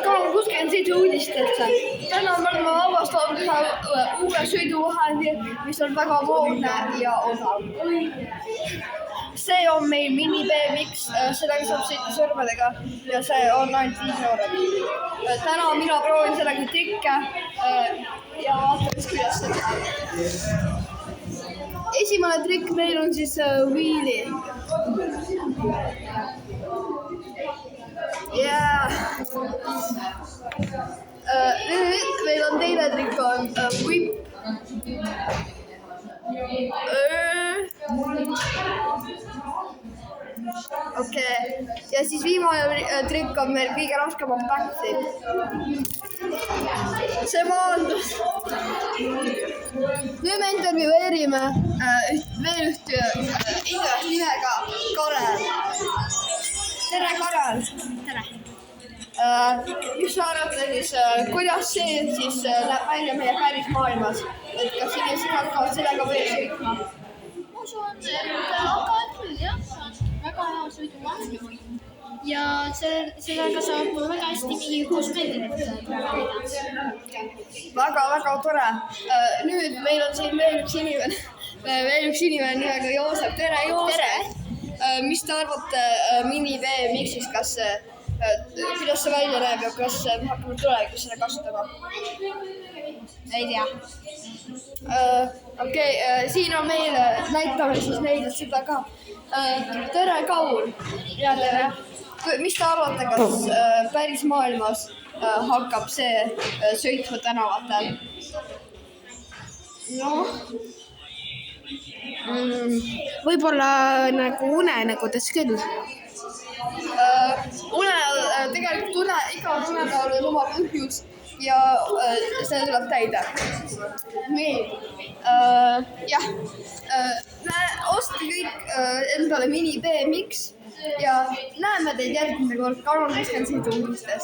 Kanal 67 uudistesse. Täna me oleme avastanud ühe uue sõiduvahendi, mis on väga moodne ja odav. See on meil mini BMX, sellega saab sõita sõrmedega ja see on ainult 5 eurot. Täna mina proovin sellega trikke ja vaatame, kuidas see läheb. Esimene trikk meil on siis wheelie. Nüüd meil on teine trikk on whip. Okei. Ja siis viimane trikk on meil kõige raskem on backflip. See maandus. Nüüd me intervjueerime veel ühte inimest nimega Karel. Tere, Karel! Tere! Mis sa arvad siis, kuidas see siis läheb välja meie päris maailmas? Et kas inimesed hakkavad sellega veel sõitma? Ma usun, et hakkavad küll, jah. See on väga hea sõiduvahend. Ja sellega saab väga hästi mingi 6 meetrit Väga tore. Nüüd meil on siin veel üks inimene nimega Joosep. Tere, Joosep! Tere! Mis te arvate mini BMX-ist, kuidas see välja näeb ja kas me hakkame tulevikus seda kasutama? Ei tea. Okei, siin on meil, näitame siis neile seda ka. Tere, Kaur! Ja tere! Mis te arvate, kas päris maailmas hakkab see sõitma tänavatel? Noh, võib-olla nagu unenägudes küll. Tegelikult igal unenäol on oma põhjus ja see tuleb täide. Nii, jah, ostke kõik endale mini BMX ja näeme teid järgmine kord Kanal 67 uudistes.